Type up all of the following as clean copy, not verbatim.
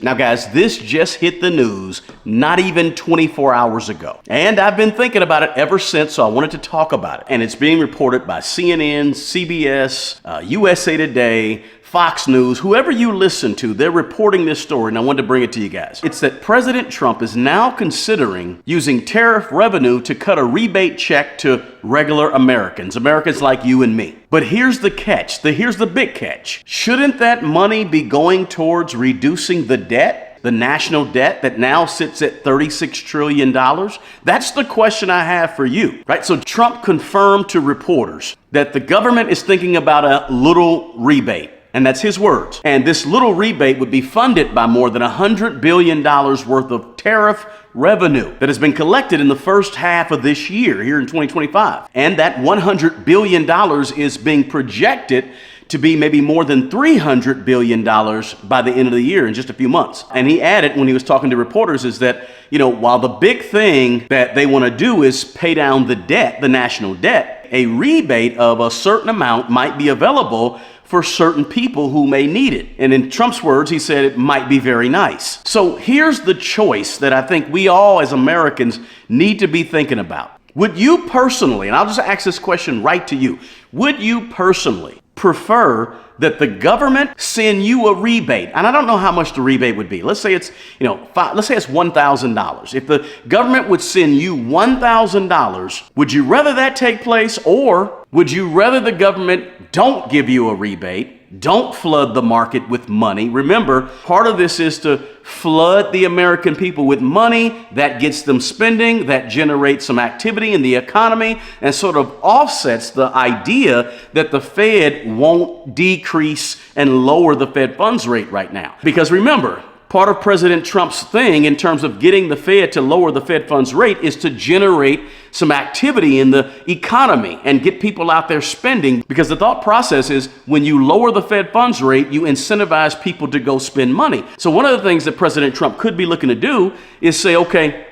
Now guys, this just hit the news not even 24 hours ago. And I've been thinking about it ever since, so I wanted to talk about it. And it's being reported by CNN, CBS, USA Today, Fox News, whoever you listen to, they're reporting this story, and I wanted to bring it to you guys. It's that President Trump is now considering using tariff revenue to cut a rebate check to regular Americans like you and me. But here's the catch, here's the big catch. Shouldn't that money be going towards reducing the debt? The national debt that now sits at $36 trillion? That's the question I have for you, right? So Trump confirmed to reporters that the government is thinking about a little rebate. And that's his words. And this little rebate would be funded by more than $100 billion worth of tariff revenue that has been collected in the first half of this year, here in 2025. And that $100 billion is being projected to be maybe more than $300 billion by the end of the year in just a few months. And he added when he was talking to reporters is that, while the big thing that they want to do is pay down the debt, the national debt, a rebate of a certain amount might be available for certain people who may need it. And in Trump's words, he said it might be very nice. So here's the choice that I think we all as Americans need to be thinking about. Would you personally, and I'll just ask this question right to you, would you personally prefer that the government send you a rebate? And I don't know how much the rebate would be. Let's say it's, let's say it's $1,000. If the government would send you $1,000, would you rather that take place, or would you rather the government don't give you a rebate, don't flood the market with money? Remember, part of this is to flood the American people with money that gets them spending, that generates some activity in the economy, and sort of offsets the idea that the Fed won't decrease and lower the Fed funds rate right now. Because remember, part of President Trump's thing in terms of getting the Fed to lower the Fed funds rate is to generate some activity in the economy and get people out there spending, because the thought process is when you lower the Fed funds rate, you incentivize people to go spend money. So one of the things that President Trump could be looking to do is say, okay,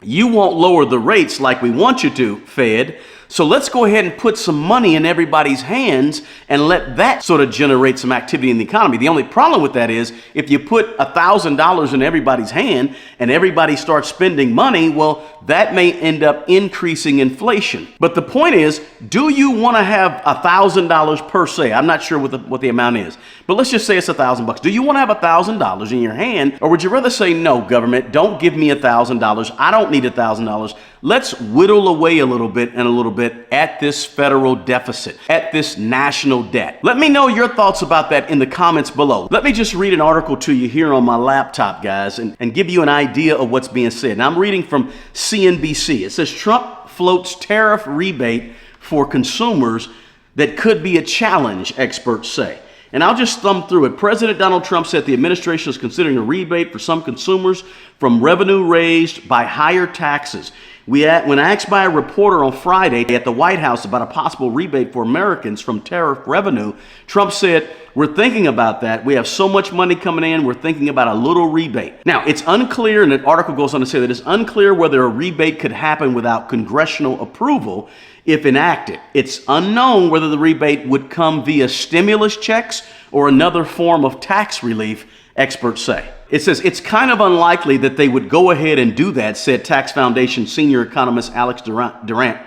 you won't lower the rates like we want you to, Fed. So let's go ahead and put some money in everybody's hands and let that sort of generate some activity in the economy. The only problem with that is if you put $1,000 in everybody's hand and everybody starts spending money, well, that may end up increasing inflation. But the point is, do you want to have $1,000 per se? I'm not sure what the amount is, but let's just say it's $1,000. Do you want to have $1,000 in your hand, or would you rather say, no, government, don't give me $1,000. I don't need $1,000. Let's whittle away a little bit at this federal deficit, at this national debt. Let me know your thoughts about that in the comments below. Let me just read an article to you here on my laptop, guys, and give you an idea of what's being said. Now, I'm reading from CNBC. It says Trump floats tariff rebate for consumers that could be a challenge, experts say. And I'll just thumb through it. President Donald Trump said the administration is considering a rebate for some consumers from revenue raised by higher taxes. When asked by a reporter on Friday at the White House about a possible rebate for Americans from tariff revenue, Trump said, we're thinking about that. We have so much money coming in, we're thinking about a little rebate. Now, it's unclear, and the article goes on to say that it's unclear whether a rebate could happen without congressional approval if enacted. It's unknown whether the rebate would come via stimulus checks or another form of tax relief, experts say. It says it's kind of unlikely that they would go ahead and do that, said Tax Foundation senior economist Alex Durant.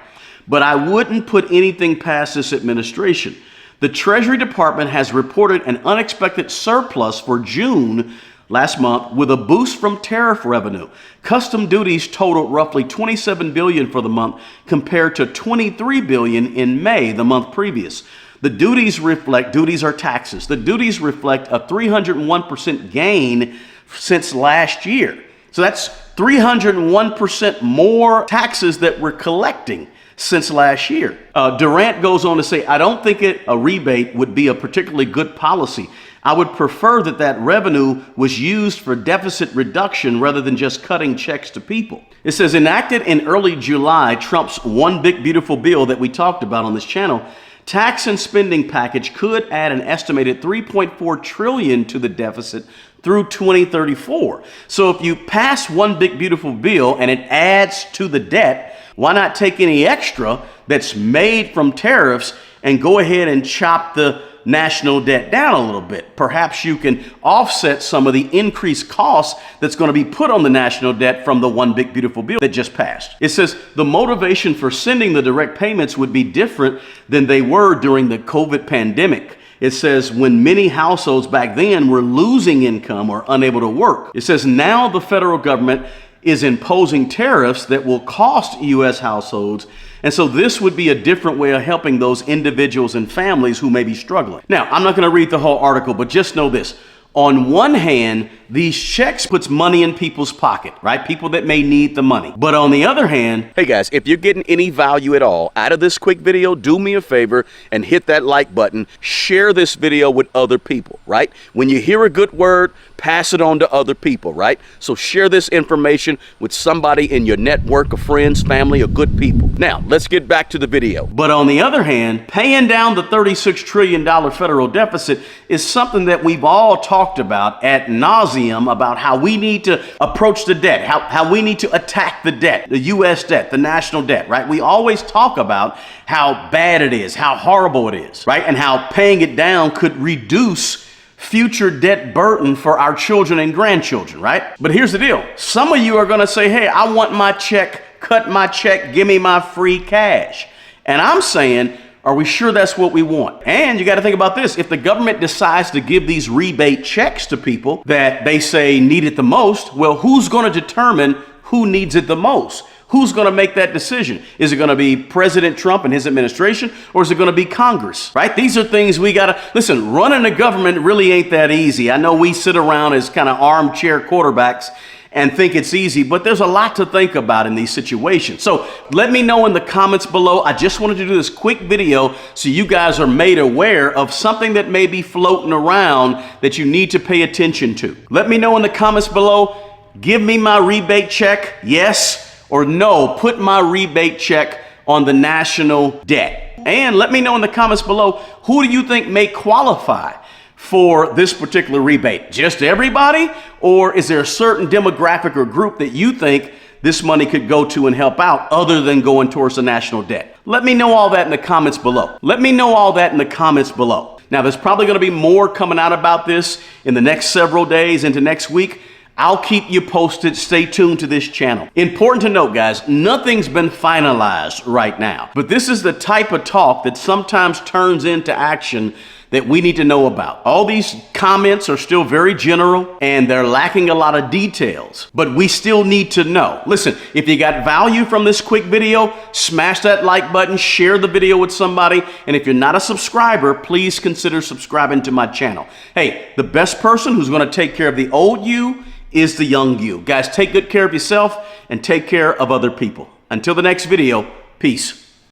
But I wouldn't put anything past this administration. The Treasury Department has reported an unexpected surplus for June last month with a boost from tariff revenue. Custom duties totaled roughly $27 billion for the month compared to $23 billion in May, the month previous. The duties are taxes. The duties reflect a 301% gain since last year. So that's 301% more taxes that we're collecting since last year. Durant goes on to say, I don't think a rebate would be a particularly good policy. I would prefer that revenue was used for deficit reduction rather than just cutting checks to people. It says, enacted in early July, Trump's One Big Beautiful Bill that we talked about on this channel, tax and spending package could add an estimated $3.4 trillion to the deficit through 2034. So if you pass One Big Beautiful Bill and it adds to the debt, why not take any extra that's made from tariffs and go ahead and chop the national debt down a little bit. Perhaps you can offset some of the increased costs that's going to be put on the national debt from the one big beautiful bill that just passed. It says the motivation for sending the direct payments would be different than they were during the COVID pandemic. It says when many households back then were losing income or unable to work. It says now the federal government is imposing tariffs that will cost U.S. households. And so this would be a different way of helping those individuals and families who may be struggling. Now, I'm not going to read the whole article, but just know this. On one hand, these checks puts money in people's pocket, right? People that may need the money. But on the other hand, hey guys, if you're getting any value at all out of this quick video, do me a favor and hit that like button. Share this video with other people, right? When you hear a good word, pass it on to other people, right? So share this information with somebody in your network of friends, family, or good people. Now, let's get back to the video. But on the other hand, paying down the $36 trillion federal deficit is something that we've all talked about ad nauseum about how we need to approach the debt, how we need to attack the debt, the U.S. debt, the national debt, right? We always talk about how bad it is, how horrible it is, right? And how paying it down could reduce future debt burden for our children and grandchildren, right? But here's the deal. Some of you are going to say, hey, I want my check, cut my check, give me my free cash. And I'm saying, are we sure that's what we want? And you got to think about this. If the government decides to give these rebate checks to people that they say need it the most, well, who's going to determine who needs it the most? Who's going to make that decision? Is it going to be President Trump and his administration, or is it going to be Congress, right? These are things we got to, listen, running a government really ain't that easy. I know we sit around as kind of armchair quarterbacks and think it's easy, but there's a lot to think about in these situations. So let me know in the comments below. I just wanted to do this quick video so you guys are made aware of something that may be floating around that you need to pay attention to. Let me know in the comments below. Give me my rebate check, yes or no. Put my rebate check on the national debt. And let me know in the comments below, who do you think may qualify for this particular rebate? Just everybody? Or is there a certain demographic or group that you think this money could go to and help out other than going towards the national debt? Let me know all that in the comments below. Let me know all that in the comments below. Now, there's probably going to be more coming out about this in the next several days into next week. I'll keep you posted. Stay tuned to this channel. Important to note, guys, nothing's been finalized right now, but this is the type of talk that sometimes turns into action that we need to know about. All these comments are still very general and they're lacking a lot of details, but we still need to know. Listen, if you got value from this quick video, smash that like button, share the video with somebody, and if you're not a subscriber, please consider subscribing to my channel. Hey, the best person who's going to take care of the old you is the young you. Guys, take good care of yourself and take care of other people. Until the next video, peace.